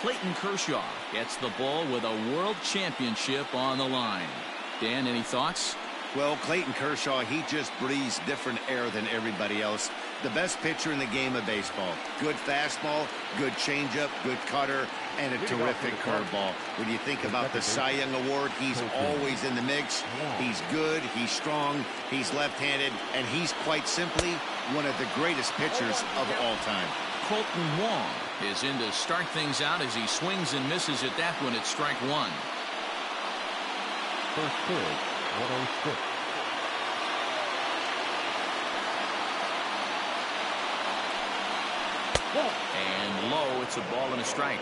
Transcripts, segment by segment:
Clayton Kershaw gets the ball with a world championship on the line. Dan, any thoughts? Well, Clayton Kershaw, he just breathes different air than everybody else. The best pitcher in the game of baseball. Good fastball, good changeup, good cutter, and a terrific curveball. When you think about the Cy Young Award, he's always in the mix. He's good, he's strong, he's left-handed, and he's quite simply one of the greatest pitchers of all time. Colton Wong is in to start things out as he swings and misses at that one at strike one. First pitch, 106. And low, it's a ball and a strike.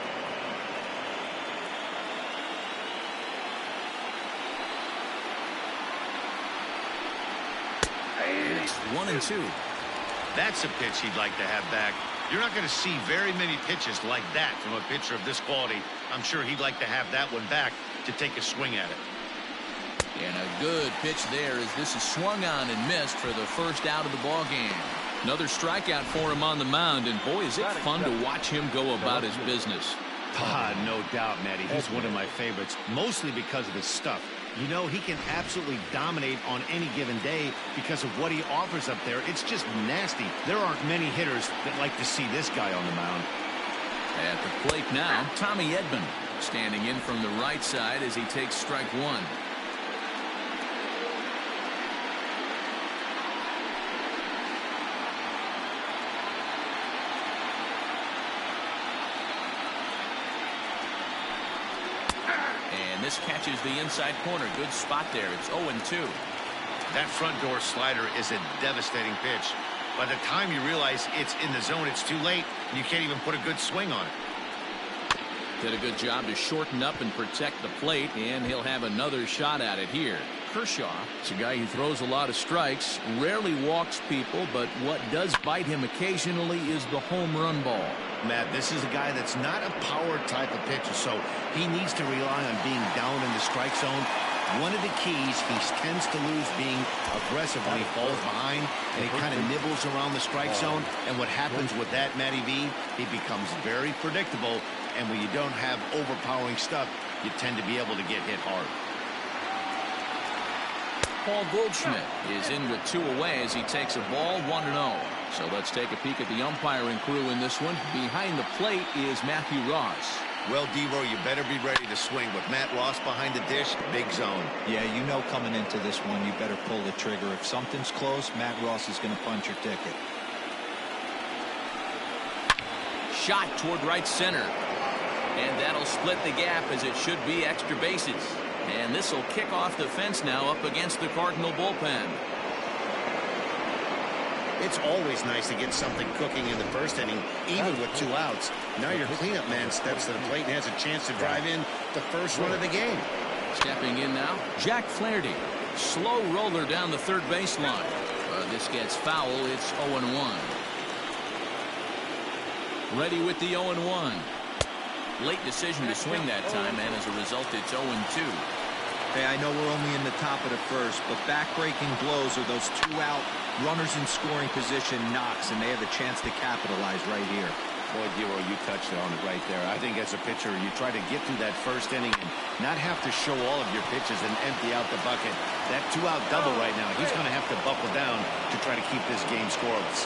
It's 1-2. That's a pitch he'd like to have back. You're not going to see very many pitches like that from a pitcher of this quality. I'm sure he'd like to have that one back to take a swing at it. And a good pitch there as this is swung on and missed for the first out of the ball game. Another strikeout for him on the mound, and boy, is it fun to watch him go about his business. No doubt, Matty. He's one of my favorites, mostly because of his stuff. You know, he can absolutely dominate on any given day because of what he offers up there. It's just nasty. There aren't many hitters that like to see this guy on the mound. At the plate now, Tommy Edman standing in from the right side as he takes strike one. And this catches the inside corner. Good spot there. It's 0-2. That front door slider is a devastating pitch. By the time you realize it's in the zone, it's too late, and you can't even put a good swing on it. Did a good job to shorten up and protect the plate, and he'll have another shot at it here. Kershaw is a guy who throws a lot of strikes, rarely walks people, but what does bite him occasionally is the home run ball. Matt, this is a guy that's not a power type of pitcher, so he needs to rely on being down in the strike zone. One of the keys he tends to lose being aggressive when he falls behind, and he kind of nibbles around the strike zone. And what happens with that, Matty V, he becomes very predictable, and when you don't have overpowering stuff, you tend to be able to get hit hard. Paul Goldschmidt is in with two away as he takes a ball 1-0. So let's take a peek at the umpiring crew in this one. Behind the plate is Matthew Ross. Well, Devo, you better be ready to swing. With Matt Ross behind the dish, big zone. Yeah, you know coming into this one, you better pull the trigger. If something's close, Matt Ross is going to punch your ticket. Shot toward right center. And that'll split the gap as it should be extra bases. And this will kick off the fence now up against the Cardinal bullpen. It's always nice to get something cooking in the first inning, even with 2 outs. Now your cleanup man steps to the plate and has a chance to drive in the first run of the game. Stepping in now, Jack Flaherty. Slow roller down the third baseline. This gets foul. It's 0-1. Ready with the 0-1. Late decision to swing that time, and as a result, it's 0-2. Hey, I know we're only in the top of the first, but back-breaking blows are those 2-out runners in scoring position knocks, and they have a chance to capitalize right here. Boy, Dero, you touched on it right there. I think as a pitcher, you try to get through that first inning and not have to show all of your pitches and empty out the bucket. That 2-out double right now, he's going to have to buckle down to try to keep this game scoreless.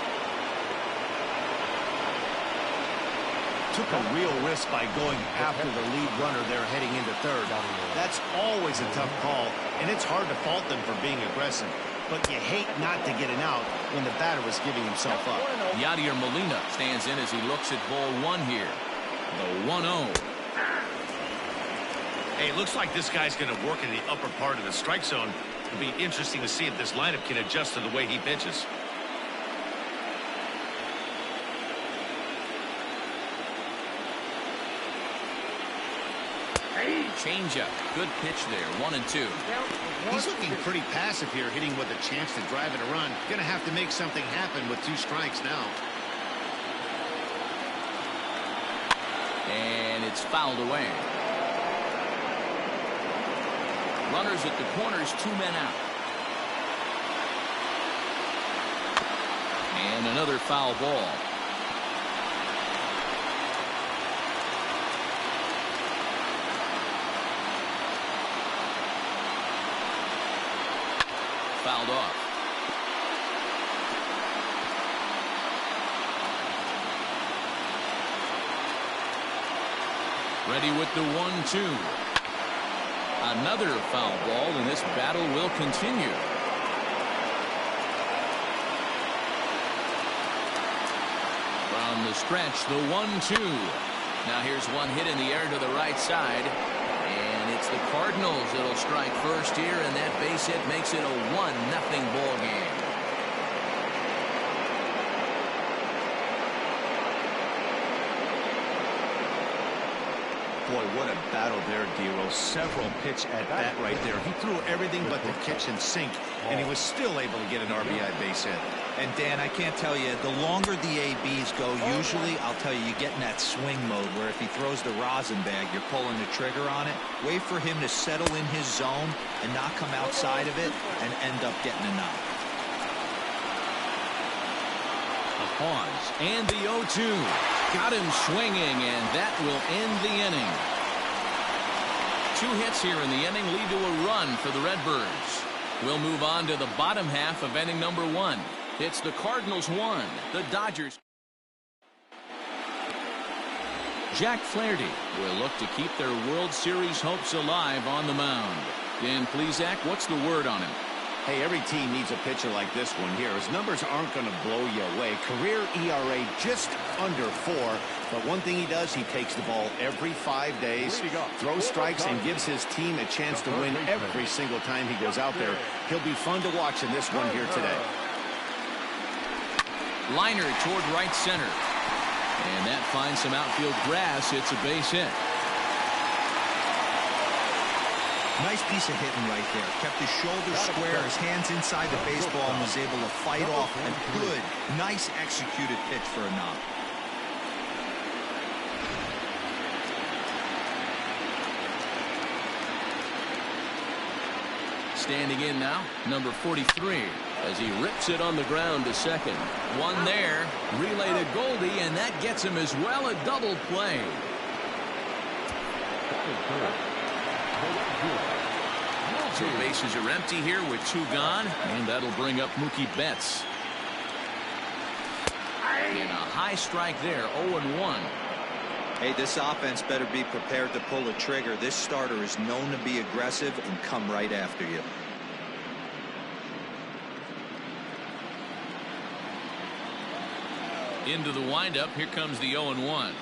Took a real risk by going after the lead runner there heading into third. That's always a tough call, and it's hard to fault them for being aggressive. But you hate not to get an out when the batter was giving himself up. Yadier Molina stands in as he looks at ball one here. The 1-0. Hey, it looks like this guy's going to work in the upper part of the strike zone. It'll be interesting to see if this lineup can adjust to the way he pitches. Changeup. Good pitch there. 1-2. He's looking pretty passive here, hitting with a chance to drive it a run. Gonna have to make something happen with 2 strikes now. And it's fouled away. Runners at the corners, 2 men out. And another foul ball. fouled off. Ready with the 1-2. Another foul ball, and this battle will continue. From the stretch, the 1-2. Now here's one hit in the air to the right side. And it's the Cardinals that'll strike first here, and that base hit makes it a 1-0 ball game. Boy, what a battle there, D-Rose. Several pitch at bat right there. He threw everything but the kitchen sink, and he was still able to get an RBI base hit. And Dan, I can't tell you, the longer the ABs go, usually, I'll tell you, you get in that swing mode where if he throws the rosin bag, you're pulling the trigger on it. Wait for him to settle in his zone and not come outside of it and end up getting a knock. A pause, and the 0-2. Got him swinging, and that will end the inning. 2 hits here in the inning lead to a run for the Redbirds. We'll move on to the bottom half of inning number 1. It's the Cardinals 1, the Dodgers. Jack Flaherty will look to keep their World Series hopes alive on the mound. Dan Plesac, what's the word on him? Hey, every team needs a pitcher like this one here. His numbers aren't going to blow you away. Career ERA just under 4. But one thing he does, he takes the ball every 5 days, throws strikes, and gives his team a chance to win every single time he goes out there. He'll be fun to watch in this one here today. Liner toward right center. And that finds some outfield grass. It's a base hit. Nice piece of hitting right there. Kept his shoulders square, his hands inside the baseball, and was able to fight off a good, nice executed pitch for a knock. Standing in now, number 43, as he rips it on the ground to second. One there, relay to Goldie, and that gets him as well, a double play. So bases are empty here with 2 gone, and that'll bring up Mookie Betts. And a high strike there, 0-1. Hey, this offense better be prepared to pull a trigger. This starter is known to be aggressive and come right after you. Into the windup, here comes the 0-1.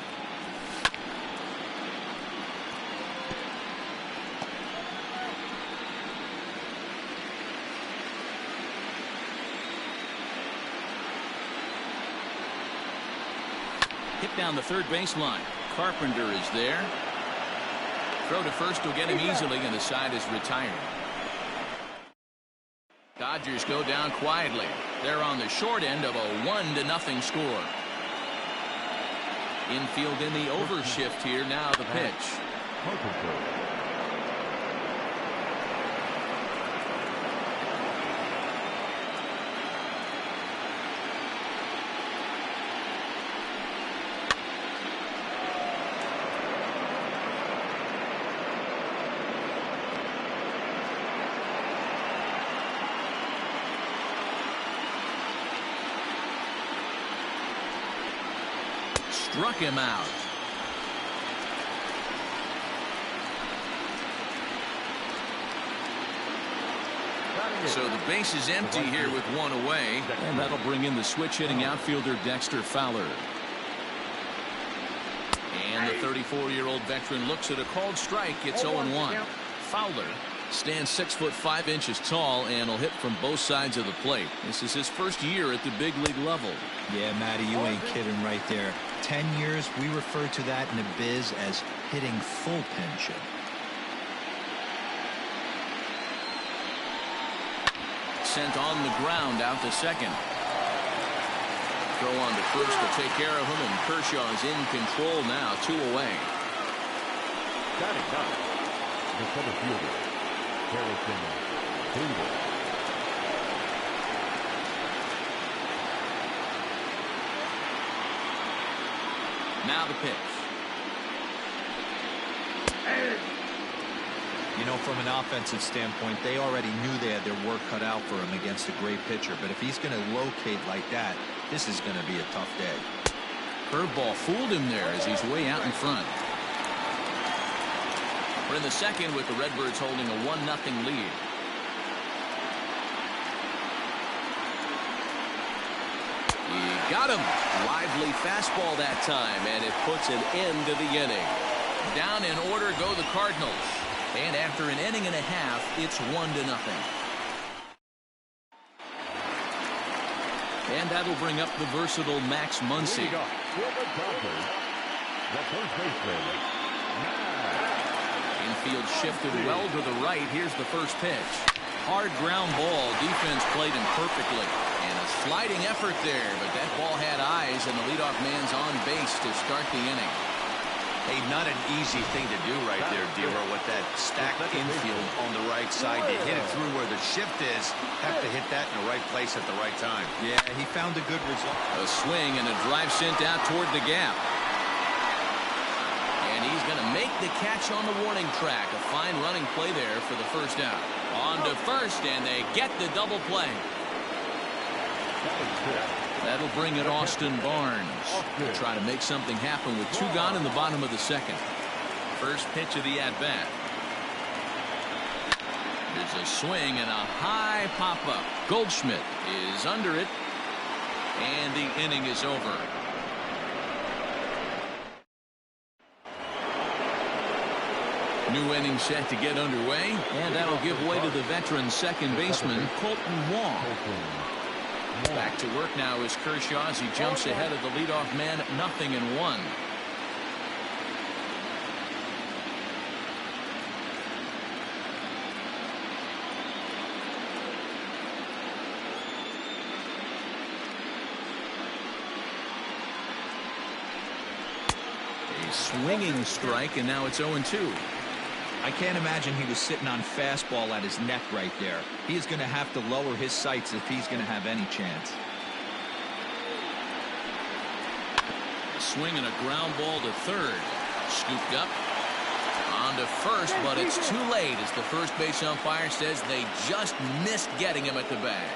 Hit down the third baseline. Carpenter is there. Throw to first will get him easily, and the side is retired. Dodgers go down quietly. They're on the short end of a 1-0 score. Infield in the overshift here. Now the pitch. Struck him out. So the base is empty here with 1 away, and that'll bring in the switch-hitting outfielder Dexter Fowler. And the 34-year-old veteran looks at a called strike. It's 0-1. Fowler stands 6'5" tall and will hit from both sides of the plate. This is his first year at the big league level. Yeah, Matty, you ain't kidding right there. 10 years, we refer to that in the biz as hitting full pinch. Sent on the ground out to second. Throw on to first to take care of him, and Kershaw is in control now, 2 away. The center fielder, Harrison Taylor. Now the pitch. You know, from an offensive standpoint, they already knew they had their work cut out for him against a great pitcher. But if he's going to locate like that, this is going to be a tough day. Curveball fooled him there as he's way out in front. We're in the second with the Redbirds holding a 1-0 lead. He got him. Lively fastball that time, and it puts an end to the inning. Down in order go the Cardinals. And after an inning and a half, it's 1-0. And that'll bring up the versatile Max Muncy. The first baseman, Infield shifted well to the right. Here's the first pitch. Hard ground ball. Defense played him perfectly. And a sliding effort there, but that ball had eyes, and the leadoff man's on base to start the inning. Hey, not an easy thing to do right there, Dero, with that stacked infield on the right side. To hit it through where the shift is, have to hit that in the right place at the right time. Yeah, he found a good result. A swing and a drive sent out toward the gap. And he's going to make the catch on the warning track. A fine running play there for the first out. On to first, and they get the double play. That'll bring it Austin Barnes. He'll try to make something happen with 2 gone in the bottom of the second. First pitch of the at-bat. There's a swing and a high pop-up. Goldschmidt is under it, and the inning is over. New inning set to get underway, and that'll give way to the veteran second baseman, Colton Wong. Back to work now is Kershaw as he jumps ahead of the leadoff man at 0-1. A swinging strike, and now it's 0-2. I can't imagine he was sitting on fastball at his neck right there. He is going to have to lower his sights if he's going to have any chance. A swing and a ground ball to third. Scooped up. On to first, but it's too late as the first base umpire says they just missed getting him at the bag.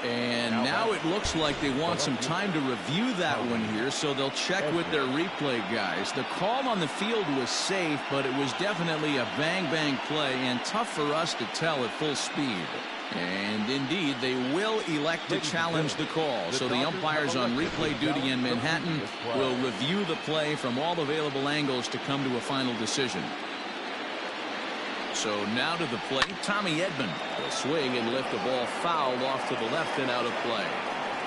And now it looks like they want some time to review that one here, so they'll check with their replay guys. The call on the field was safe, but it was definitely a bang-bang play and tough for us to tell at full speed. And indeed, they will elect to challenge the call. So the umpires on replay duty in Manhattan will review the play from all available angles to come to a final decision. So now to the plate, Tommy Edman will swing and lift the ball fouled off to the left and out of play.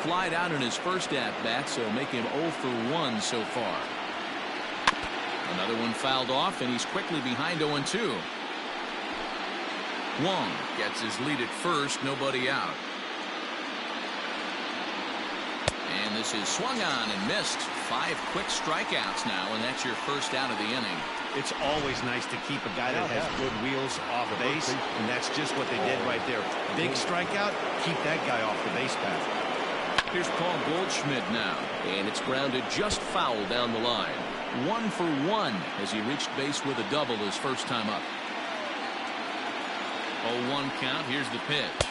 Flied out in his first at-bat, so make him 0 for 1 so far. Another one fouled off, and he's quickly behind 0-2. Wong gets his lead at first, nobody out. And this is swung on and missed. 5 quick strikeouts now, and that's your first out of the inning. It's always nice to keep a guy that has good wheels off base, and that's just what they did right there. Big strikeout, keep that guy off the base path. Here's Paul Goldschmidt now, and it's grounded just foul down the line. 1 for 1 as he reached base with a double his first time up. 0-1 count. Here's the pitch.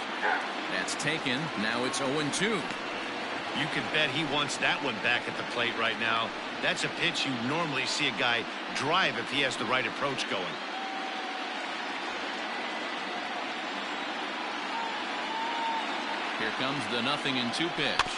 That's taken. Now it's 0-2. You can bet he wants that one back at the plate right now. That's a pitch you normally see a guy drive if he has the right approach going. Here comes the 0-2 pitch.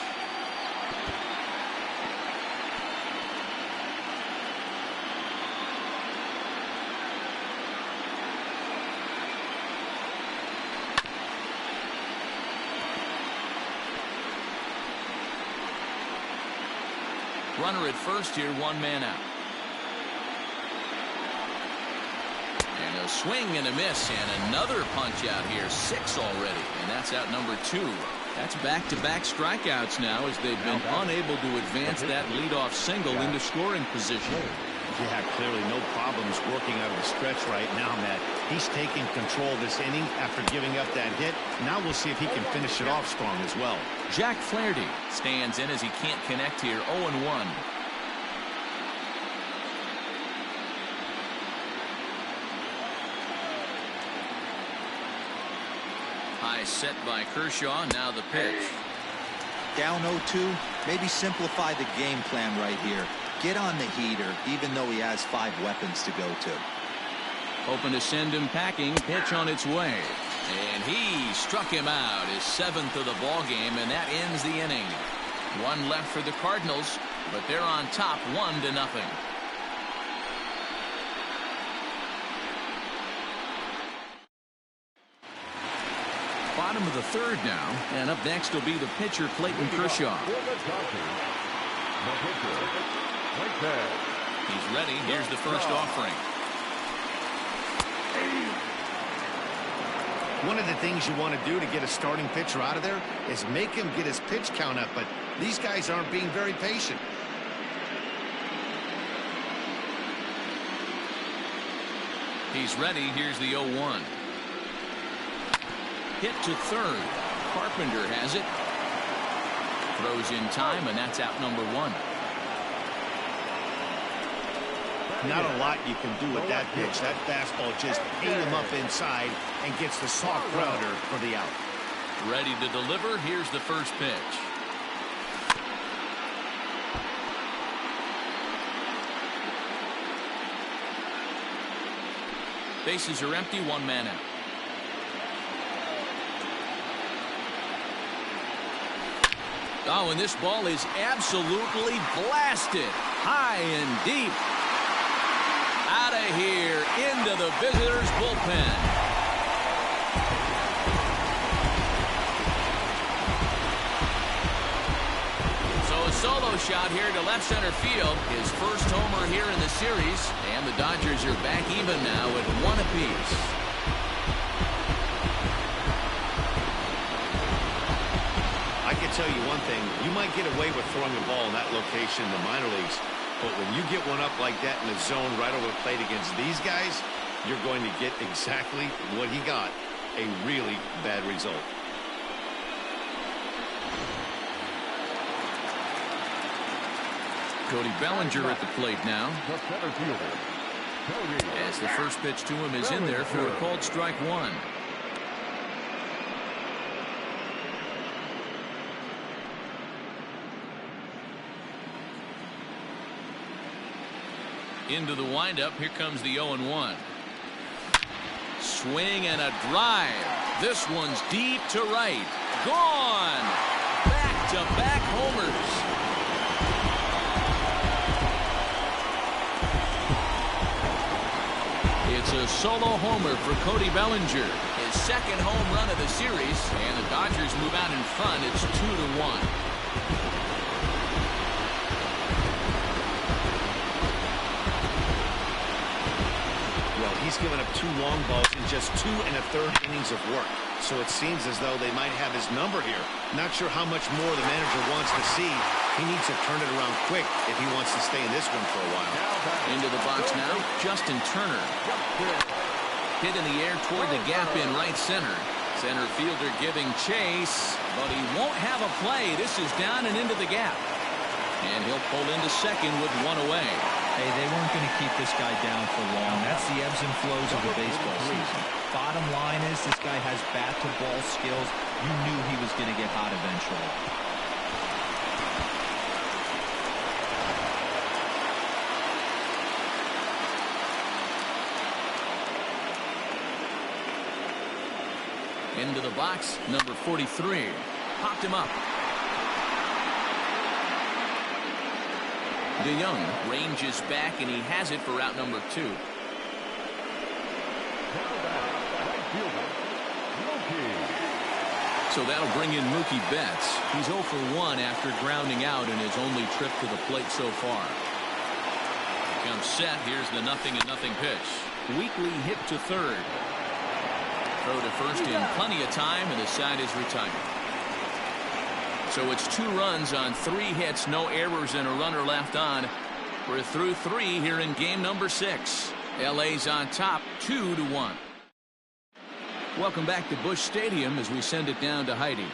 Runner at first here, 1 man out. And a swing and a miss, and another punch out here, 6 already, and that's out number 2. That's back-to-back strikeouts now as they've been unable to advance that leadoff single into scoring position. Yeah, clearly no problems working out of the stretch right now, Matt. He's taking control of this inning after giving up that hit. Now we'll see if he can finish it off strong as well. Jack Flaherty stands in as he can't connect here, 0-1. High set by Kershaw. Now the pitch. Down 0-2. Maybe simplify the game plan right here. Get on the heater, even though he has 5 weapons to go to. Hoping to send him packing. Pitch on its way. And he struck him out. His 7th of the ball game, and that ends the inning. 1 left for the Cardinals, but they're on top 1-0. Bottom of the 3rd now, and up next will be the pitcher Clayton Kershaw. He's ready. Here's the first offering. One of the things you want to do to get a starting pitcher out of there is make him get his pitch count up, but these guys aren't being very patient. He's ready. Here's the 0-1. Hit to 3rd. Carpenter has it. Throws in time, and that's out number 1. Not a lot you can do with that pitch. That fastball just ate him up inside and gets the soft grounder for the out. Ready to deliver. Here's the first pitch. Bases are empty. 1 man out. Oh, and this ball is absolutely blasted. High and deep. Out of here, into the visitors' bullpen. So a solo shot here to left center field. His first homer here in the series. And the Dodgers are back even now at 1 apiece. I can tell you one thing. You might get away with throwing a ball in that location in the minor leagues. But when you get one up like that in the zone right over the plate against these guys, you're going to get exactly what he got, a really bad result. Cody Bellinger at the plate now. As the first pitch to him is in there for a called strike 1. Into the windup. Here comes the 0-1. Swing and a drive. This one's deep to right. Gone. Back-to-back homers. It's a solo homer for Cody Bellinger. His 2nd home run of the series. And the Dodgers move out in front. It's 2-1. He's given up 2 long balls in just 2 1/3 innings of work. So it seems as though they might have his number here. Not sure how much more the manager wants to see. He needs to turn it around quick if he wants to stay in this one for a while. Into the box now, Justin Turner. Hit in the air toward the gap in right center. Center fielder giving chase, but he won't have a play. This is down and into the gap. And he'll pull into second with 1 away. Hey, they weren't going to keep this guy down for long. That's the ebbs and flows of the baseball season. Bottom line is this guy has bat-to-ball skills. You knew he was going to get hot eventually. Into the box, number 43. Popped him up. DeYoung ranges back, and he has it for out number 2. So that'll bring in Mookie Betts. He's 0 for 1 after grounding out in his only trip to the plate so far. Comes set. Here's the 0-0 pitch. Weekly hit to 3rd. Throw to first in plenty of time, and the side is retired. So it's 2 runs on 3 hits, no errors, and a runner left on. We're through 3 here in game number 6. LA's on top 2-1. Welcome back to Busch Stadium as we send it down to Heidi.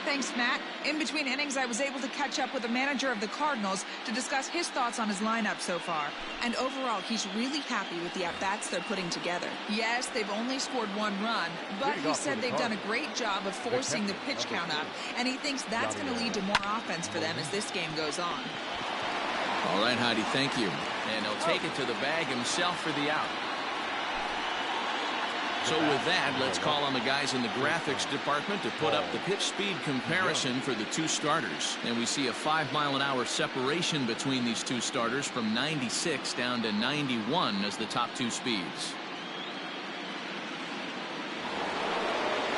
Thanks, Matt. In between innings, I was able to catch up with the manager of the Cardinals to discuss his thoughts on his lineup so far. And overall, he's really happy with the at-bats they're putting together. Yes, they've only scored 1 run, but he said they've done a great job of forcing the pitch count up, and he thinks that's going to lead to more offense for them as this game goes on. All right, Heidi, thank you. And he'll take it to the bag himself for the out. So with that, let's call on the guys in the graphics department to put up the pitch speed comparison for the two starters. And we see a 5-mile-an-hour separation between these two starters from 96 down to 91 as the top two speeds.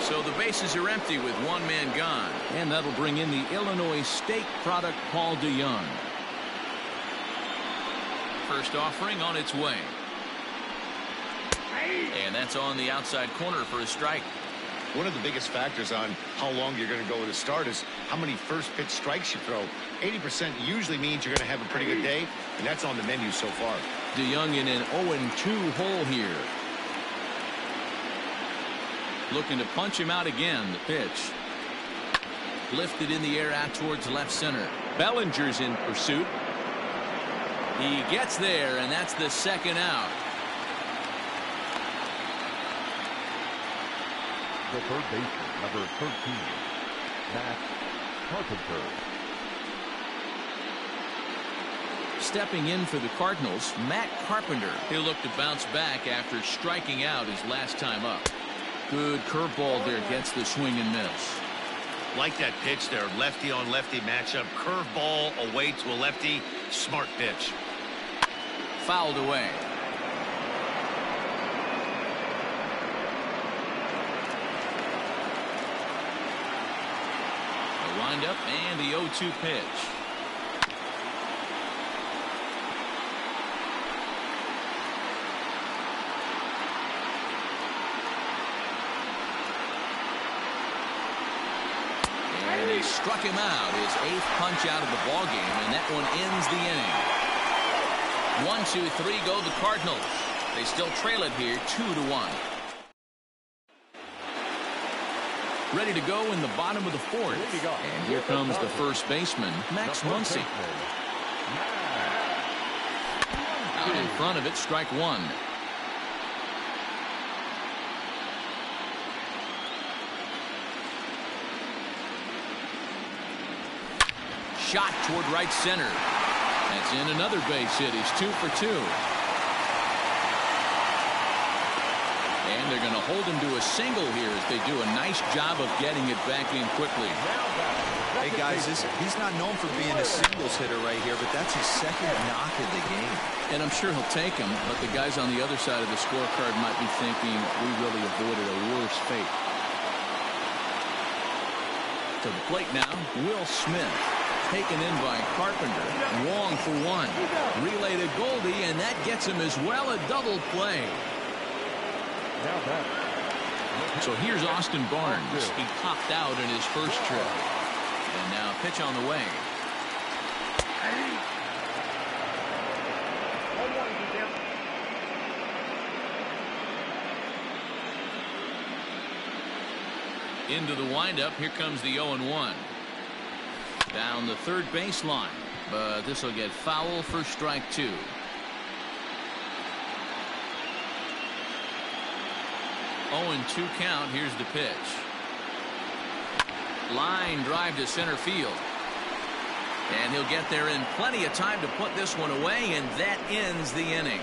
So the bases are empty with 1 man gone. And that'll bring in the Illinois State product, Paul DeYoung. First offering on its way. And that's on the outside corner for a strike. One of the biggest factors on how long you're going to go with a start is how many first pitch strikes you throw. 80% usually means you're going to have a pretty good day, and that's on the menu so far. DeYoung in an 0-2 hole here. Looking to punch him out again. The pitch. Lifted in the air out towards left center. Bellinger's in pursuit. He gets there, and that's the second out. The third baseman, number 13, Matt Carpenter. Stepping in for the Cardinals, Matt Carpenter. He'll look to bounce back after striking out his last time up. Good curveball there, gets the swing and miss. Like that pitch there, lefty on lefty matchup, curveball away to a lefty, smart pitch. Fouled away. Windup and the 0-2 pitch. And they struck him out, his 8th punch out of the ball game, and that one ends the inning. 1, 2, 3 go the Cardinals. They still trail it here 2-1. Ready to go in the bottom of the 4th. And here comes the first baseman, Max Muncy. Out in front of it, strike 1. Shot toward right center. That's in another base hit. He's 2 for 2. And they're going to hold him to a single here as they do a nice job of getting it back in quickly. Hey, guys, he's not known for being a singles hitter right here, but that's his second knock of the game. And I'm sure he'll take him, but the guys on the other side of the scorecard might be thinking we really avoided a worse fate. To the plate now, Will Smith. Taken in by Carpenter. Wong for 1. Relay to Goldie, and that gets him as well, a double play. So here's Austin Barnes. He popped out in his first trip. And now pitch on the way. Into the windup. Here comes the 0-1. Down the third baseline. But this will get foul for strike 2. 0-2 count. Here's the pitch. Line drive to center field. And he'll get there in plenty of time to put this one away, and that ends the inning.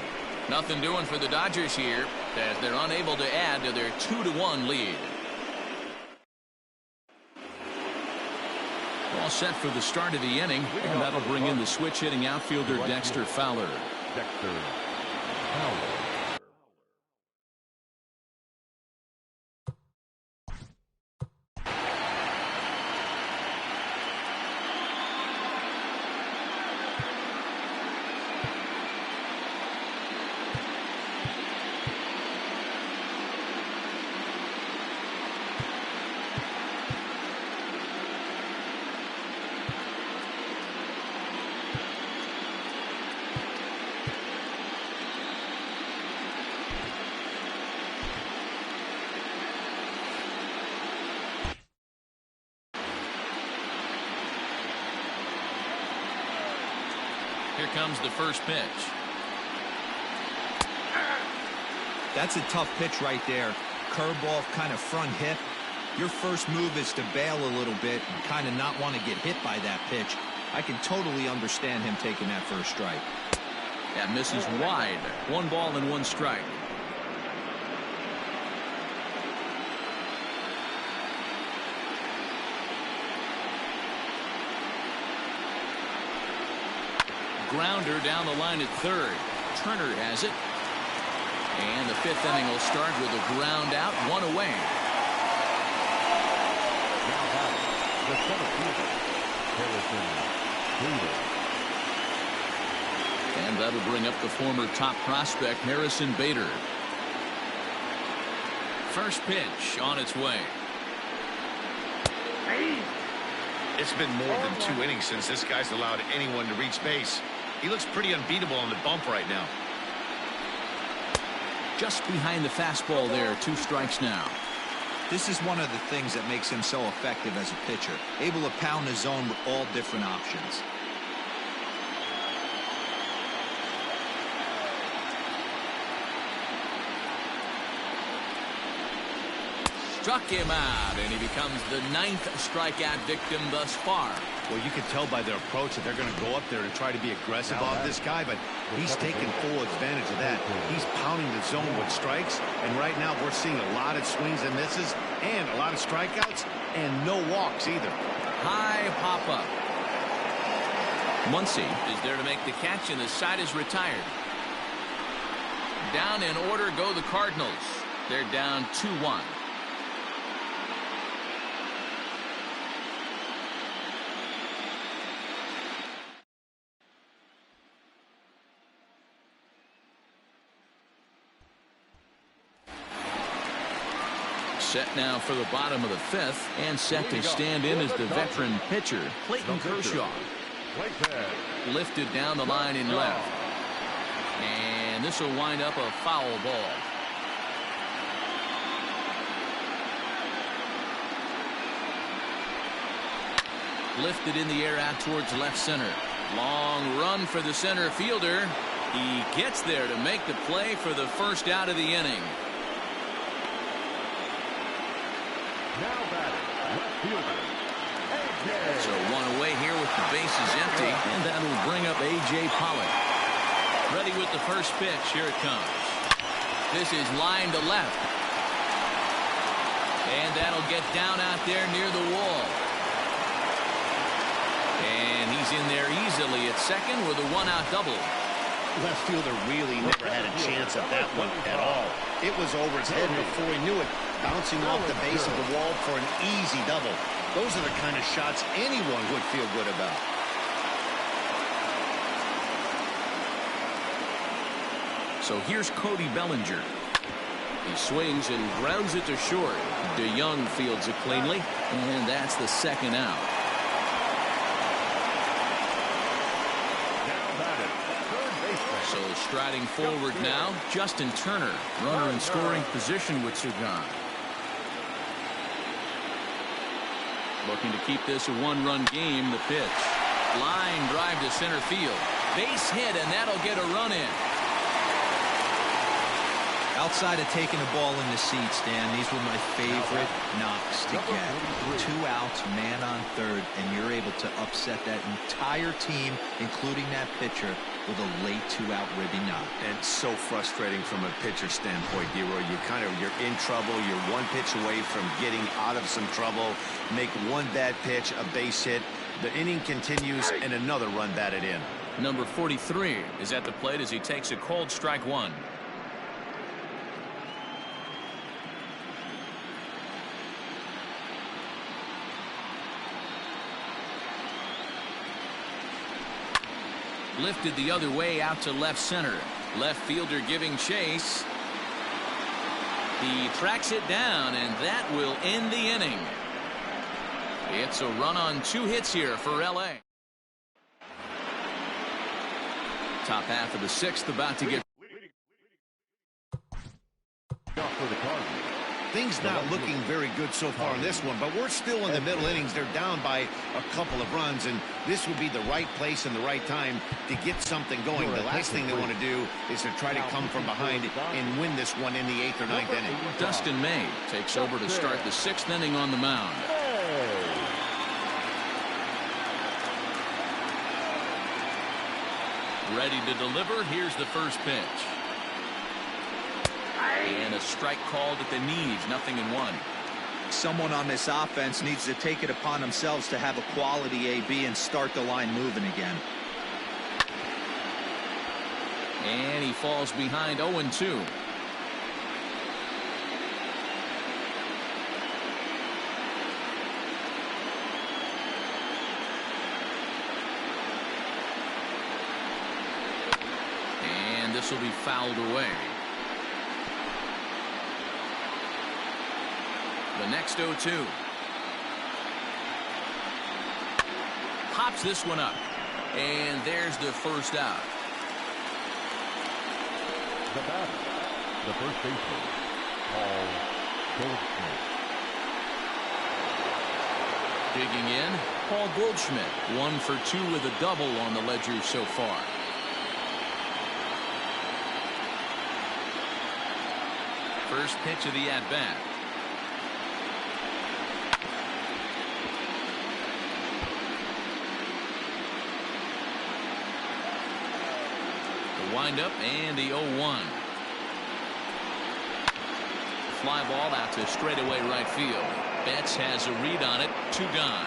Nothing doing for the Dodgers here as they're unable to add to their 2-1 lead. All set for the start of the inning, and that'll bring in the switch hitting outfielder Dexter Fowler. Dexter Fowler. here comes the first pitch. That's a tough pitch right there. Curveball, kind of front hip. Your first move is to bail a little bit and kind of not want to get hit by that pitch. I can totally understand him taking that first strike. That misses wide. 1 ball and 1 strike. Grounder down the line at third. Turner has it. And the 5th inning will start with a ground out, 1 away. Now batting, the center fielder, Harrison Bader. And that'll bring up the former top prospect, Harrison Bader. First pitch on its way. It's been more than 2 innings since this guy's allowed anyone to reach base. He looks pretty unbeatable on the bump right now. Just behind the fastball there, 2 strikes now. This is one of the things that makes him so effective as a pitcher. Able to pound the zone with all different options. Struck him out, and he becomes the 9th strikeout victim thus far. Well, you can tell by their approach that they're going to go up there and try to be aggressive off this guy, but he's taking full advantage of that. He's pounding the zone with strikes, and right now we're seeing a lot of swings and misses and a lot of strikeouts and no walks either. High pop-up. Muncy is there to make the catch, and the side is retired. Down in order go the Cardinals. They're down 2-1. Set now for the bottom of the 5th, and set to stand in as the veteran pitcher, Clayton Kershaw. Lifted down the line in left. And this will wind up a foul ball. Lifted in the air out towards left center. Long run for the center fielder. He gets there to make the play for the first out of the inning. Now batting, left fielder, A.J. So 1 away here with the bases empty, and that'll bring up A.J. Pollock. Ready with the first pitch. Here it comes. This is line to left. And that'll get down out there near the wall. And he's in there easily at second with a 1-out double. Left fielder really never had a chance at that one at all. It was over his head before he knew it, bouncing off the base of the wall for an easy double. Those are the kind of shots anyone would feel good about. So here's Cody Bellinger. He swings and grounds it to short. DeYoung fields it cleanly, and that's the 2nd out. So striding forward now, Justin Turner, runner in scoring position with Sugan. Looking to keep this a 1-run game. The pitch. Line drive to center field. Base hit, and that'll get a run in. Outside of taking the ball in the seats, Dan, these were my favorite knocks to get. 2 outs, man on third, and you're able to upset that entire team, including that pitcher, with a late 2-out ribby knock. And so frustrating from a pitcher standpoint, Leroy. You're in trouble. You're 1 pitch away from getting out of some trouble. Make 1 bad pitch, a base hit. The inning continues, and another run batted in. Number 43 is at the plate as he takes a cold strike 1. Lifted the other way out to left center. Left fielder giving chase. He tracks it down, and that will end the inning. It's a run on 2 hits here for L.A. Top half of the 6th about to get. For the Cardinals, Things not looking very good so far in this one, but we're still in the middle innings. They're down by a couple of runs, and this would be the right place and the right time to get something going. The last thing they want to do is to try to come from behind and win this one in the 8th or 9th inning. Dustin May takes over to start the 6th inning on the mound. Ready to deliver. Here's the first pitch. And a strike called at the knees. 0-1. Someone on this offense needs to take it upon themselves to have a quality AB and start the line moving again. And he falls behind 0-2. And this will be fouled away. The next 0-2. Pops this one up. And there's the first out. The batter, the first baseman, Paul Goldschmidt. Digging in, Paul Goldschmidt. 1 for 2 with a double on the ledger so far. First pitch of the at-bat. Windup and the 0-1. Fly ball out to straightaway right field. Betts has a read on it. 2 gone.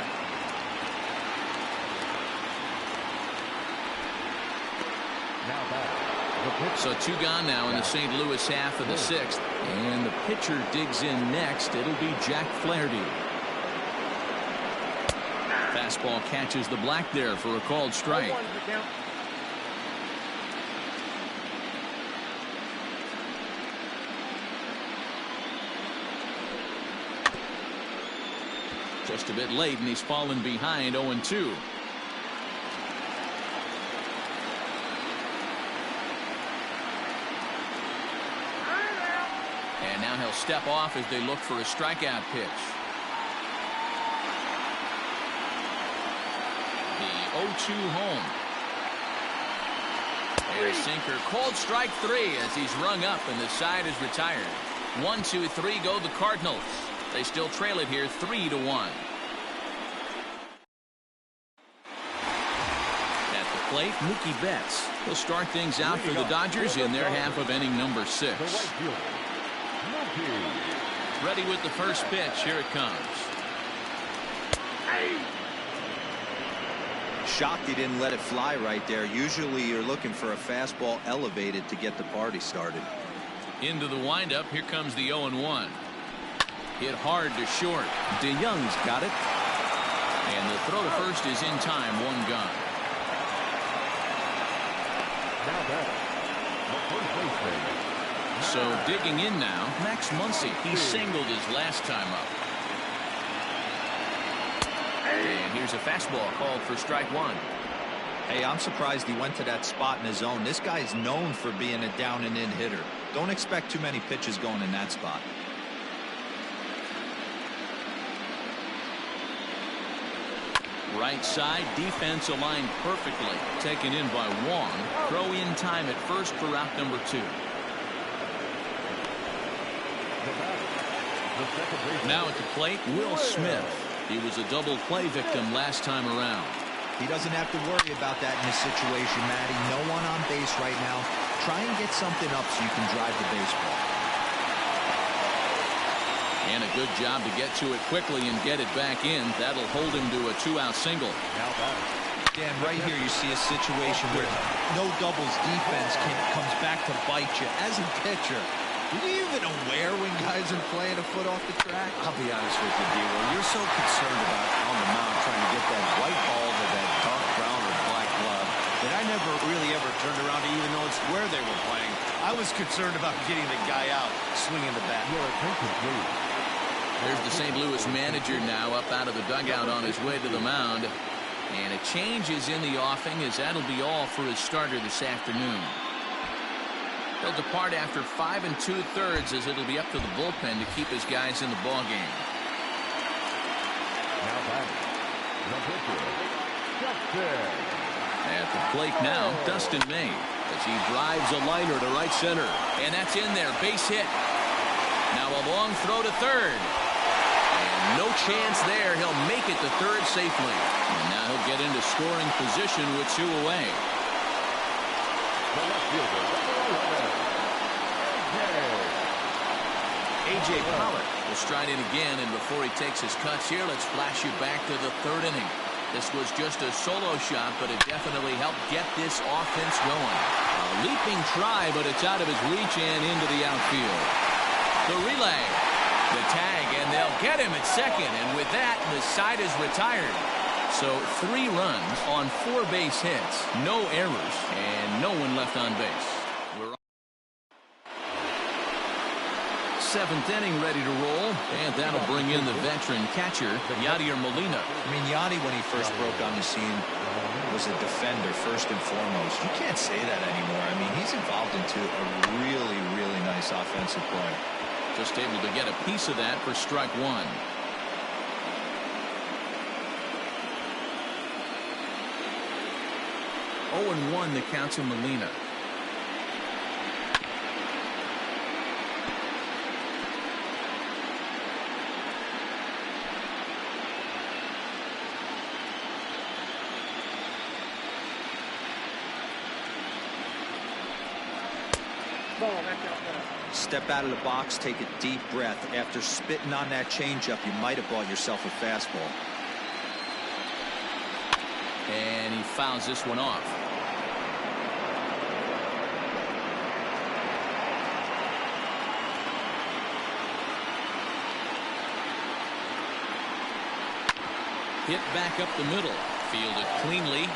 Now back. So 2 gone now in the St. Louis half of the 6th. And the pitcher digs in next. It'll be Jack Flaherty. Fastball catches the black there for a called strike. Just a bit late, and he's fallen behind 0-2. And now he'll step off as they look for a strikeout pitch. The 0-2 home. And a sinker. Called strike 3 as he's rung up and the side is retired. 1-2-3 go the Cardinals. They still trail it here 3-1. At the plate, Mookie Betts. He'll start things out for the Dodgers in their half of inning number 6. Ready with the first pitch. Here it comes. Shocked he didn't let it fly right there. Usually you're looking for a fastball elevated to get the party started. Into the windup. Here comes the 0-1. Hit hard to short. DeYoung's got it. And the throw to first is in time. 1 gone. Now back. The first baseman. So digging in now, Max Muncy. He singled his last time up. And here's a fastball called for strike 1. Hey, I'm surprised he went to that spot in his zone. This guy's known for being a down and in hitter. Don't expect too many pitches going in that spot. Right side, defense aligned perfectly. Taken in by Wong. Throw in time at first for out number 2. Now at the plate, Will Smith. He was a double play victim last time around. He doesn't have to worry about that in this situation, Matty. No one on base right now. Try and get something up so you can drive the baseball. And a good job to get to it quickly and get it back in. That'll hold him to a 2-out single. Dan, right here you see a situation where no doubles defense comes back to bite you. As a pitcher, are you even aware when guys are playing a foot off the track? I'll be honest with you, D-Will. You're so concerned about on the mound trying to get that white ball to that dark brown or black glove that I never really ever turned around to even notice where they were playing. I was concerned about getting the guy out swinging the bat. There's the St. Louis manager now up out of the dugout on his way to the mound. And a change is in the offing as that'll be all for his starter this afternoon. He'll depart after 5 2/3 as it'll be up to the bullpen to keep his guys in the ball game. Now batting, the pitcher, Dustin. At the plate now, Dustin May, as he drives a liner to right center. And that's in there, base hit. Now a long throw to third. And no chance there. He'll make it to third safely. And now he'll get into scoring position with 2 away. The left fielder, A.J. Pollock will stride in again, and before he takes his cuts here, let's flash you back to the 3rd inning. This was just a solo shot, but it definitely helped get this offense going. A leaping try, but it's out of his reach and into the outfield. The relay, the tag, and they'll get him at second, and with that, the side is retired. So 3 runs on 4 base hits, no errors, and no one left on base. We're 7th inning ready to roll, and that'll bring in the veteran catcher, Yadier Molina. I mean, Yadi, when he first broke on the scene, was a defender first and foremost. You can't say that anymore. I mean, he's evolved into a really, really nice offensive play. Just able to get a piece of that for strike 1. Oh, and 1 the count to Molina. Step out of the box, take a deep breath. After spitting on that changeup, you might have bought yourself a fastball. And he fouls this one off. Hit back up the middle. Fielded cleanly.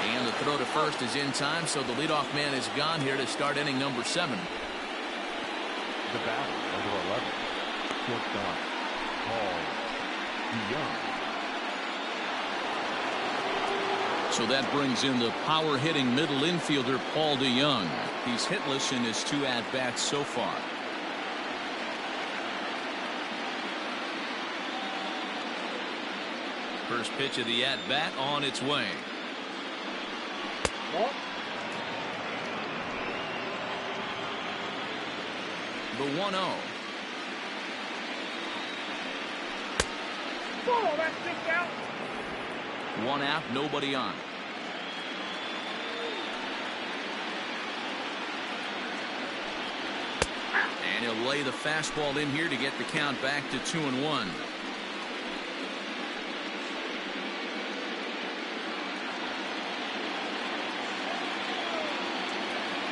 And the throw to first is in time, so the leadoff man is gone here to start inning number 7. The batter, number 11, shortstop, Paul DeYoung. So that brings in the power-hitting middle infielder, Paul DeYoung. He's hitless in his 2 at-bats so far. First pitch of the at-bat on its way. The 1-0. One out, nobody on. And he'll lay the fastball in here to get the count back to 2-1.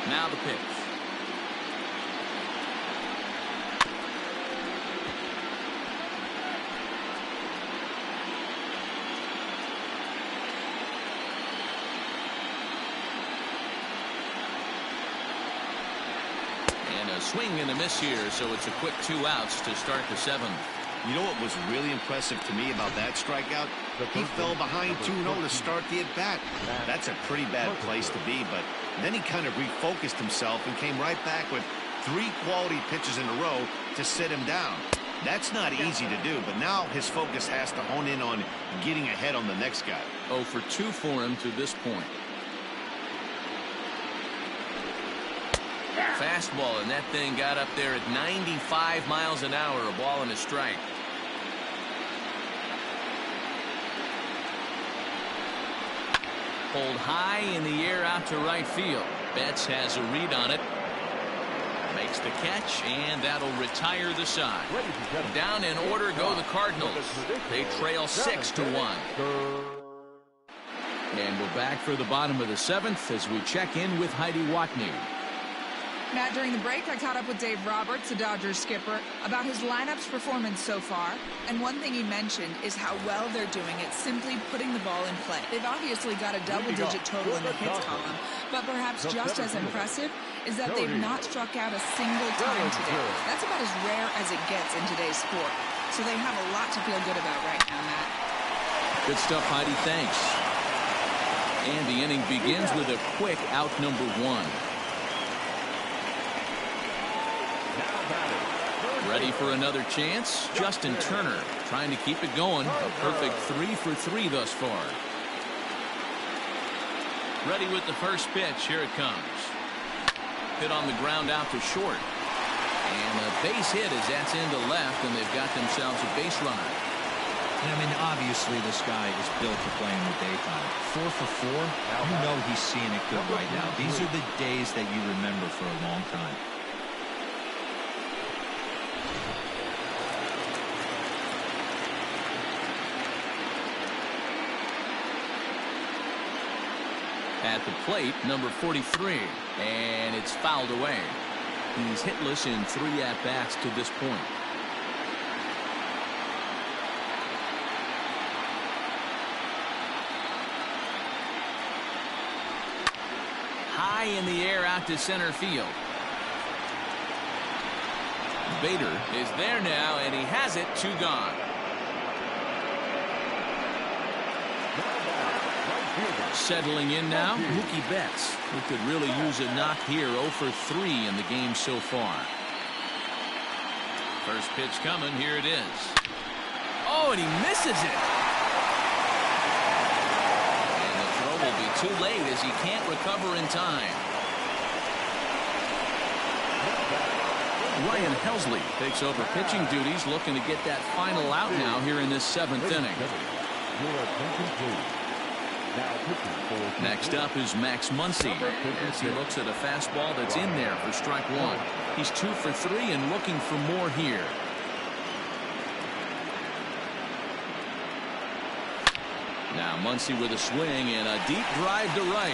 Now the pitch. And a swing and a miss here, so it's a quick 2 outs to start the 7th. You know what was really impressive to me about that strikeout? He fell behind 2-0 to start the at-bat. That's a pretty bad place to be, but then he kind of refocused himself and came right back with 3 quality pitches in a row to sit him down. That's not easy to do, but now his focus has to hone in on getting ahead on the next guy. 0 for 2 for him to this point. Fastball, and that thing got up there at 95 miles an hour, a ball and a strike. Pulled high in the air out to right field. Betts has a read on it. Makes the catch, and that'll retire the side. Down in order go the Cardinals. They trail 6-1. And we're back for the bottom of the 7th as we check in with Heidi Watney. Matt, during the break, I caught up with Dave Roberts, the Dodgers skipper, about his lineup's performance so far. And one thing he mentioned is how well they're doing at simply putting the ball in play. They've obviously got a double-digit total in the hits column, but perhaps just as impressive is that they've not struck out a single time today. That's about as rare as it gets in today's sport. So they have a lot to feel good about right now, Matt. Good stuff, Heidi. Thanks. And the inning begins with a quick out number 1. Ready for another chance? Justin Turner trying to keep it going. A perfect 3 for 3 thus far. Ready with the first pitch. Here it comes. Hit on the ground out to short. And a base hit as that's into left, and they've got themselves a base runner. I mean, obviously this guy is built to play in the daytime. 4 for 4, you know he's seeing it good right now. These are the days that you remember for a long time. At the plate, number 43, and it's fouled away. He's hitless in 3 at-bats to this point. High in the air out to center field. Bader is there now, and he has it. 2 gone. Settling in now, Mookie Betts, who could really use a knock here. 0 for 3 in the game so far. First pitch coming. Here it is. Oh, and he misses it. And the throw will be too late as he can't recover in time. Ryan Helsley takes over pitching duties, looking to get that final out now here in this 7th inning. Next up is Max Muncy as he looks at a fastball that's in there for strike 1. He's 2 for 3 and looking for more here. Now Muncy with a swing and a deep drive to right.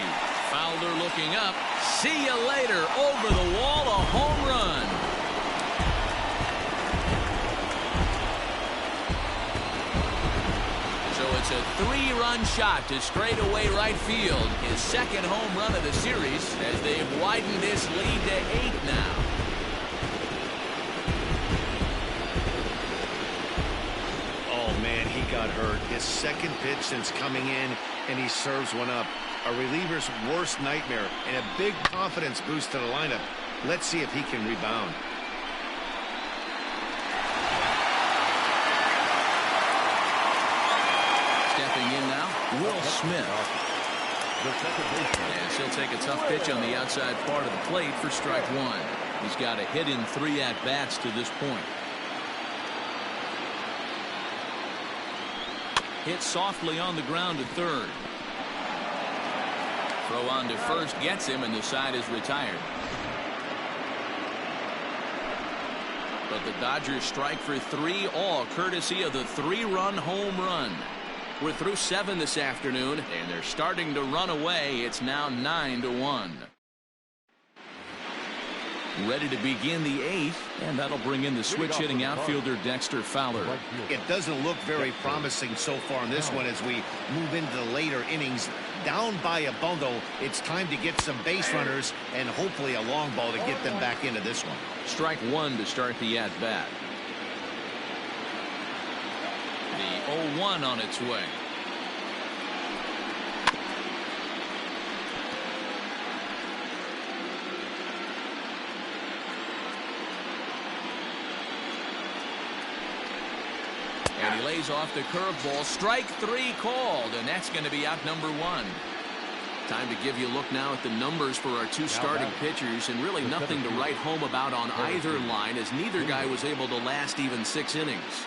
Fowler looking up. See you later. Over the wall, a home run. It's a 3-run shot to straightaway right field. His 2nd home run of the series as they've widened this lead to 8 now. Oh, man, he got hurt. His 2nd pitch since coming in, and he serves one up. A reliever's worst nightmare and a big confidence boost to the lineup. Let's see if he can rebound. Will Smith. Yes, he'll take a tough pitch on the outside part of the plate for strike 1. He's got a hit in 3 at-bats to this point. Hit softly on the ground to third. Throw on to first gets him, and the side is retired. But the Dodgers strike for 3, all courtesy of the 3-run home run. We're through 7 this afternoon, and they're starting to run away. It's now 9-1. Ready to begin the 8th, and that'll bring in the switch-hitting outfielder Dexter Fowler. It doesn't look very promising so far in this one as we move into the later innings. Down by a bundle, it's time to get some base runners and hopefully a long ball to get them back into this one. Strike 1 to start the at-bat. The 0-1 on its way. And he lays off the curveball. Strike 3 called, and that's going to be out number 1. Time to give you a look now at the numbers for our 2 starting pitchers, and really nothing to write home about on either line, as neither guy was able to last even 6 innings.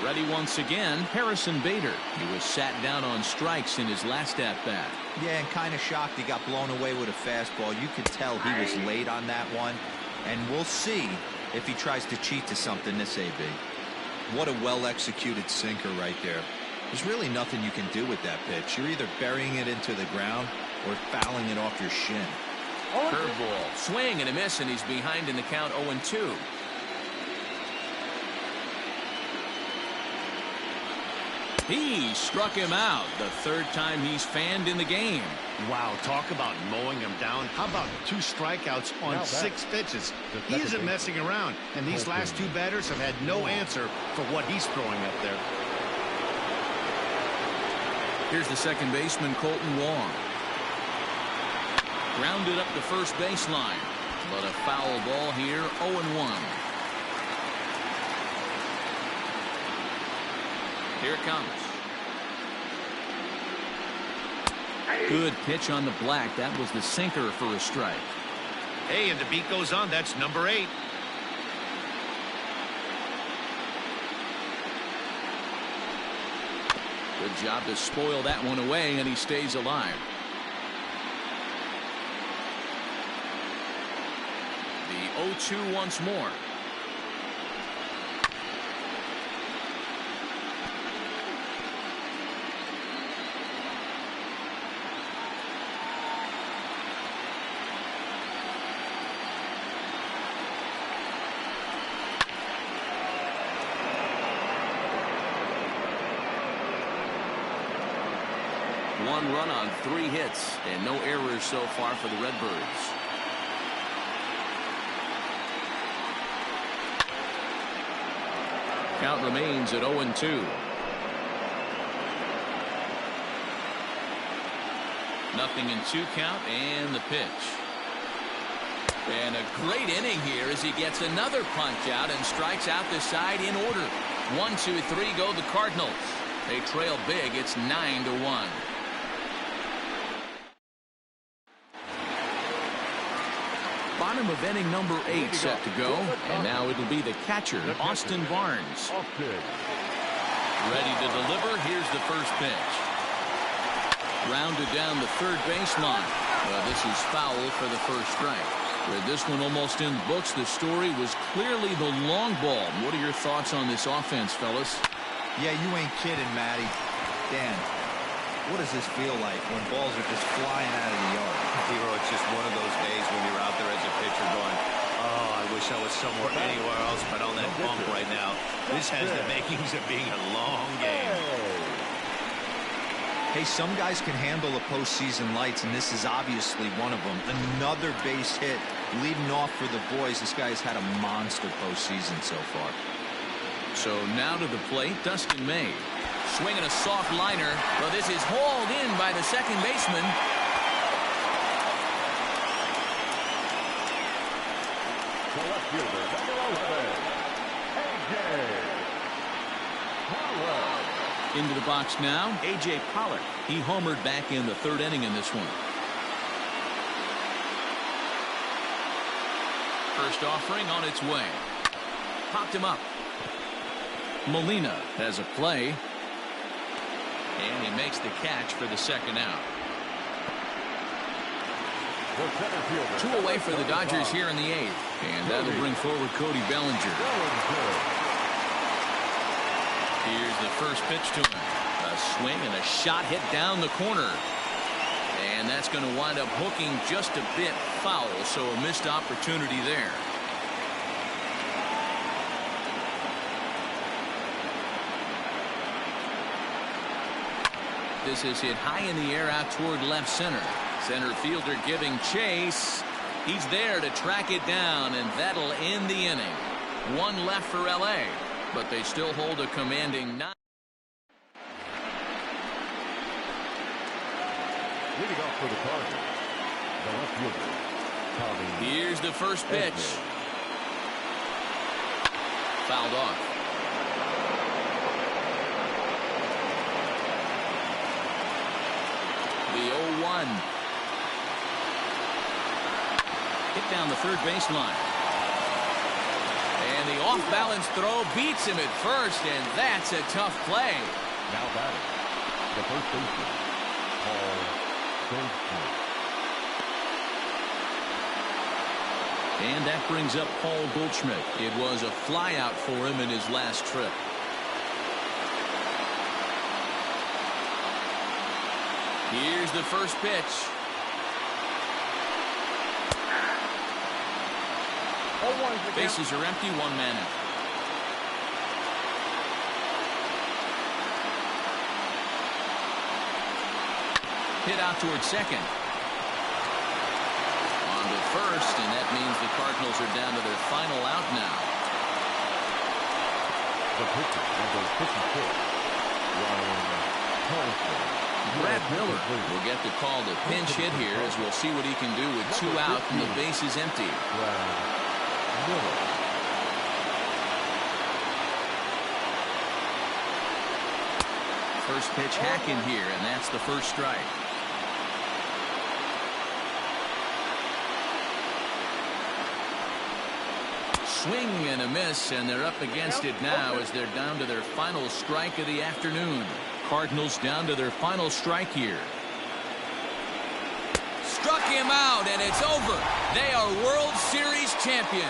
Ready once again, Harrison Bader. He was sat down on strikes in his last at-bat. Yeah, and kind of shocked he got blown away with a fastball. You could tell he was late on that one. And we'll see if he tries to cheat to something this AB. What a well-executed sinker right there. There's really nothing you can do with that pitch. You're either burying it into the ground or fouling it off your shin. Curveball, swing and a miss, and he's behind in the count 0-2. He struck him out, the 3rd time he's fanned in the game. Wow, talk about mowing him down. How about 2 strikeouts on 6 pitches? He isn't messing around, and these last 2 batters have had no answer for what he's throwing up there. Here's the second baseman, Colton Wong. Grounded up the first baseline. But a foul ball here, 0-1. Here it comes. Good pitch on the black. That was the sinker for a strike. Hey, and the beat goes on. That's number 8. Good job to spoil that one away, and he stays alive. The 0-2 once more. One run on 3 hits and no errors so far for the Redbirds. Count remains at 0-2. Nothing in 2 count, and the pitch. And a great inning here as he gets another punch out and strikes out the side in order. 1, 2, 3 go the Cardinals. They trail big. It's 9-1. Bottom of inning number 8 set to go, and now it'll be the catcher, Austin Barnes. Ready to deliver. Here's the first pitch. Rounded down the third baseline. Well, this is foul for the first strike. With this one almost in the books, the story was clearly the long ball. What are your thoughts on this offense, fellas? Yeah, you ain't kidding, Matty. Dan, what does this feel like when balls are just flying out of the yard? Hero, it's just one of those days when you're out there as a pitcher going, oh, I wish I was somewhere anywhere else but on that bump right now. This has the makings of being a long game. Hey, some guys can handle the postseason lights, and this is obviously one of them. Another base hit leading off for the boys. This guy's had a monster postseason so far. So now to the plate, Dustin May. Swinging a soft liner. Well, this is hauled in by the second baseman. The left fielder, number 11, A.J. Pollard. Into the box now, A.J. Pollard. He homered back in the third inning in this one. First offering on its way. Popped him up. Molina has a play. And he makes the catch for the second out. 2 away for the Dodgers here in the 8th. And that'll bring forward Cody Bellinger. Here's the first pitch to him. A swing and a shot hit down the corner. And that's going to wind up hooking just a bit foul, so a missed opportunity there. This is hit high in the air out toward left center. Center fielder giving chase. He's there to track it down, and that'll end the inning. 1 left for L.A., but they still hold a commanding 9. Leading off for the Cardinals, the left fielder, Tommy. Here's the first pitch. Fouled off. The 0-1. Hit down the third baseline. And the off-balance throw beats him at first, and that's a tough play. Now batting, the first baseman, Paul Goldschmidt. And that brings up Paul Goldschmidt. It was a flyout for him in his last trip. Here's the first pitch. Bases are empty, 1 man out. Hit out towards second. On to first, and that means the Cardinals are down to their final out now. The pitcher, number 54, Ryan Helsley. Brad Miller will get the call to pinch hit here as we'll see what he can do with 2 out and the base is empty. First pitch hacking here, and that's the first strike. Swing and a miss, and they're up against it now as they're down to their final strike of the afternoon. Cardinals down to their final strike here. Struck him out, and it's over. They are World Series champions.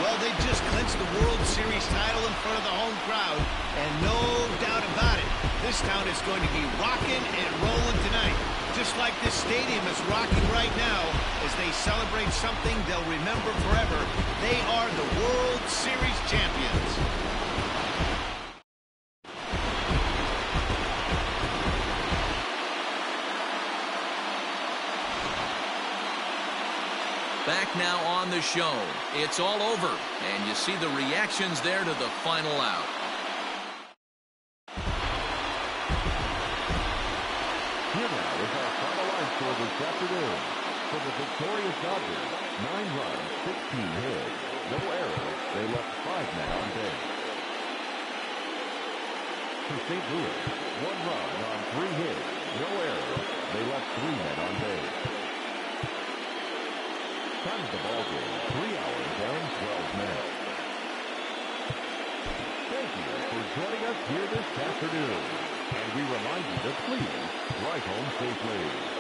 Well, they just clinched the World Series title in front of the home crowd, and no doubt about it, this town is going to be rocking and rolling tonight. Just like this stadium is rocking right now as they celebrate something they'll remember forever. They are the World Series champions. Back now on the show. It's all over, and you see the reactions there to the final out. Here now is our final line score this afternoon. For the victorious Dodgers, 9 runs, 16 hits, no errors. They left 5 men on base. For St. Louis, 1 run on 3 hits, no errors. They left 3 men on base. Time of the ball game, 3 hours and 12 minutes. Thank you for joining us here this afternoon. And we remind you to please drive home safely.